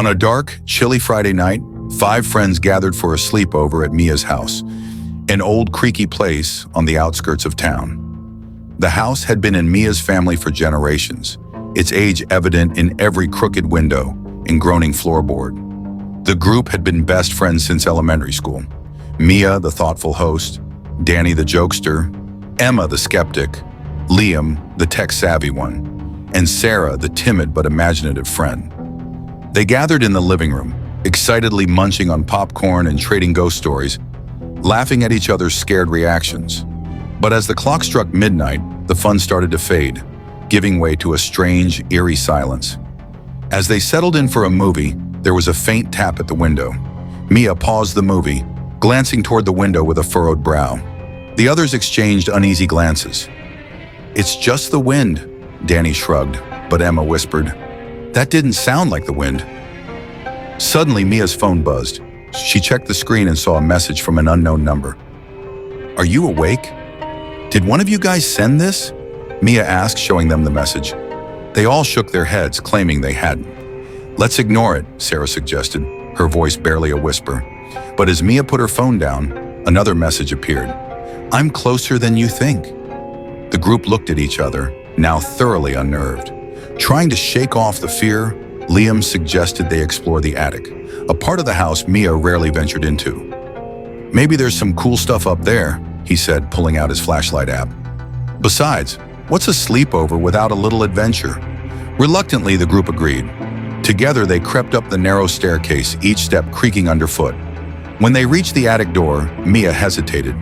On a dark, chilly Friday night, 5 friends gathered for a sleepover at Mia's house, an old creaky place on the outskirts of town. The house had been in Mia's family for generations, its age evident in every crooked window and groaning floorboard. The group had been best friends since elementary school. Mia, the thoughtful host, Danny, the jokester, Emma, the skeptic, Liam, the tech-savvy one, and Sarah, the timid but imaginative friend. They gathered in the living room, excitedly munching on popcorn and trading ghost stories, laughing at each other's scared reactions. But as the clock struck midnight, the fun started to fade, giving way to a strange, eerie silence. As they settled in for a movie, there was a faint tap at the window. Mia paused the movie, glancing toward the window with a furrowed brow. The others exchanged uneasy glances. "It's just the wind," Danny shrugged, but Emma whispered, "That didn't sound like the wind." Suddenly, Mia's phone buzzed. She checked the screen and saw a message from an unknown number. "Are you awake? Did one of you guys send this?" Mia asked, showing them the message. They all shook their heads, claiming they hadn't. "Let's ignore it," Sarah suggested, her voice barely a whisper. But as Mia put her phone down, another message appeared. "I'm closer than you think." The group looked at each other, now thoroughly unnerved. Trying to shake off the fear, Liam suggested they explore the attic, a part of the house Mia rarely ventured into. "Maybe there's some cool stuff up there," he said, pulling out his flashlight app. "Besides, what's a sleepover without a little adventure?" Reluctantly, the group agreed. Together, they crept up the narrow staircase, each step creaking underfoot. When they reached the attic door, Mia hesitated.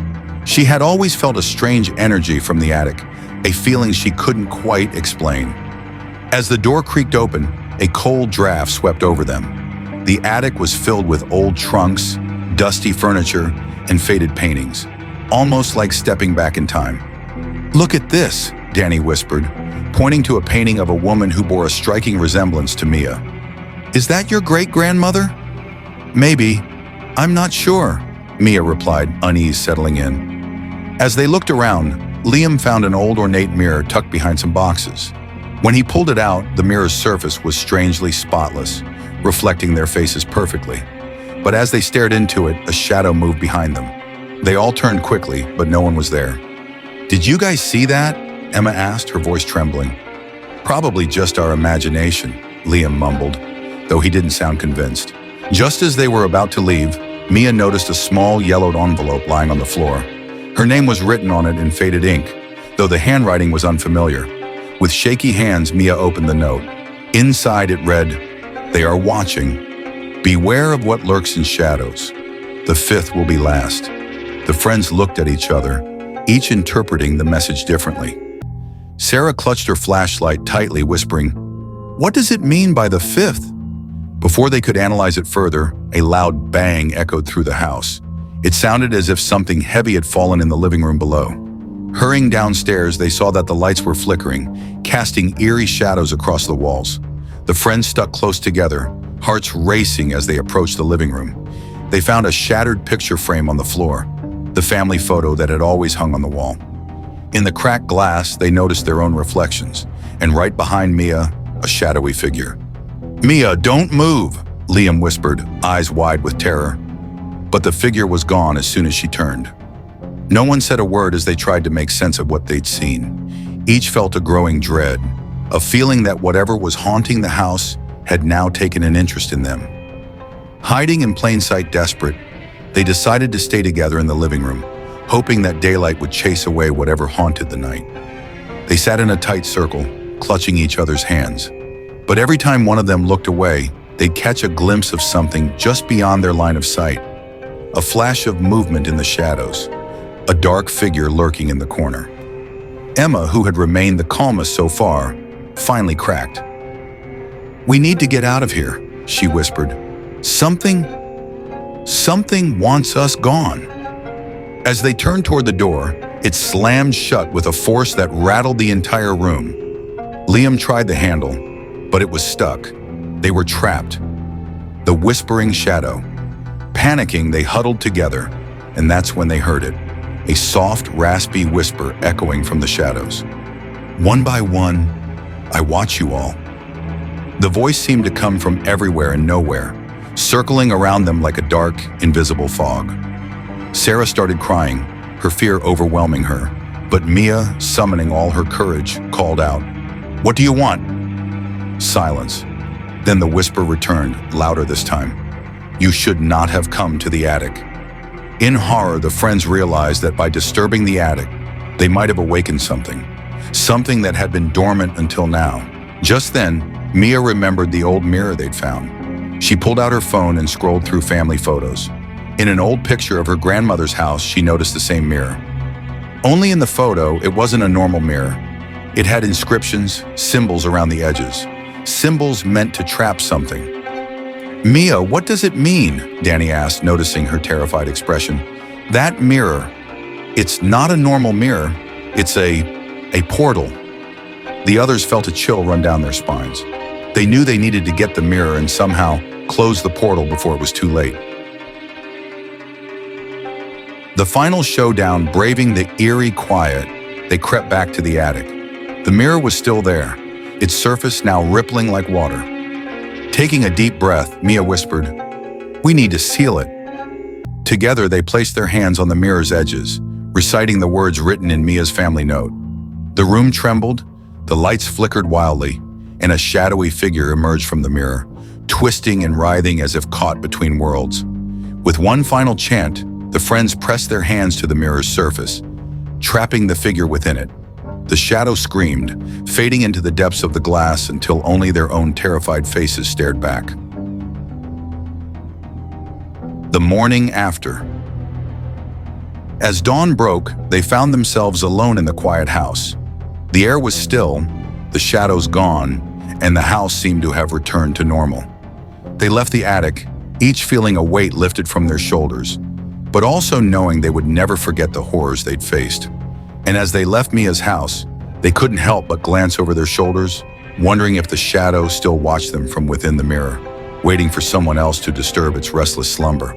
She had always felt a strange energy from the attic, a feeling she couldn't quite explain. As the door creaked open, a cold draft swept over them. The attic was filled with old trunks, dusty furniture, and faded paintings, almost like stepping back in time. "Look at this," Danny whispered, pointing to a painting of a woman who bore a striking resemblance to Mia. "Is that your great-grandmother?" "Maybe. I'm not sure," Mia replied, unease settling in. As they looked around, Liam found an old ornate mirror tucked behind some boxes. When he pulled it out, the mirror's surface was strangely spotless, reflecting their faces perfectly. But as they stared into it, a shadow moved behind them. They all turned quickly, but no one was there. "Did you guys see that?" Emma asked, her voice trembling. "Probably just our imagination," Liam mumbled, though he didn't sound convinced. Just as they were about to leave, Mia noticed a small yellowed envelope lying on the floor. Her name was written on it in faded ink, though the handwriting was unfamiliar. With shaky hands, Mia opened the note. Inside it read, "They are watching. Beware of what lurks in shadows. The 5th will be last." The friends looked at each other, each interpreting the message differently. Sarah clutched her flashlight tightly, whispering, "What does it mean by the 5th? Before they could analyze it further, a loud bang echoed through the house. It sounded as if something heavy had fallen in the living room below. Hurrying downstairs, they saw that the lights were flickering, casting eerie shadows across the walls. The friends stuck close together, hearts racing as they approached the living room. They found a shattered picture frame on the floor, the family photo that had always hung on the wall. In the cracked glass, they noticed their own reflections, and right behind Mia, a shadowy figure. "Mia, don't move," Liam whispered, eyes wide with terror. But the figure was gone as soon as she turned. No one said a word as they tried to make sense of what they'd seen. Each felt a growing dread, a feeling that whatever was haunting the house had now taken an interest in them. Hiding in plain sight desperate, they decided to stay together in the living room, hoping that daylight would chase away whatever haunted the night. They sat in a tight circle, clutching each other's hands. But every time one of them looked away, they'd catch a glimpse of something just beyond their line of sight. A flash of movement in the shadows, a dark figure lurking in the corner. Emma, who had remained the calmest so far, finally cracked. "We need to get out of here," she whispered. Something wants us gone." As they turned toward the door, it slammed shut with a force that rattled the entire room. Liam tried the handle, but it was stuck. They were trapped. The whispering shadow. Panicking, they huddled together, and that's when they heard it. A soft, raspy whisper echoing from the shadows. "One by one, I watch you all." The voice seemed to come from everywhere and nowhere, circling around them like a dark, invisible fog. Sarah started crying, her fear overwhelming her, but Mia, summoning all her courage, called out, "What do you want?" Silence. Then the whisper returned, louder this time. "You should not have come to the attic." In horror, the friends realized that by disturbing the attic, they might have awakened something that had been dormant until now. Just then, Mia remembered the old mirror they'd found. She pulled out her phone and scrolled through family photos. In an old picture of her grandmother's house, she noticed the same mirror. Only in the photo, it wasn't a normal mirror. It had inscriptions, symbols around the edges. Symbols meant to trap something. "Mia, what does it mean?" Danny asked, noticing her terrified expression. "That mirror, it's not a normal mirror. It's a portal." The others felt a chill run down their spines. They knew they needed to get the mirror and somehow close the portal before it was too late. The final showdown, braving the eerie quiet, they crept back to the attic. The mirror was still there, its surface now rippling like water. Taking a deep breath, Mia whispered, "We need to seal it." Together, they placed their hands on the mirror's edges, reciting the words written in Mia's family note. The room trembled, the lights flickered wildly, and a shadowy figure emerged from the mirror, twisting and writhing as if caught between worlds. With one final chant, the friends pressed their hands to the mirror's surface, trapping the figure within it. The shadow screamed, fading into the depths of the glass until only their own terrified faces stared back. The morning after. As dawn broke, they found themselves alone in the quiet house. The air was still, the shadows gone, and the house seemed to have returned to normal. They left the attic, each feeling a weight lifted from their shoulders, but also knowing they would never forget the horrors they'd faced. And as they left Mia's house, they couldn't help but glance over their shoulders, wondering if the shadow still watched them from within the mirror, waiting for someone else to disturb its restless slumber.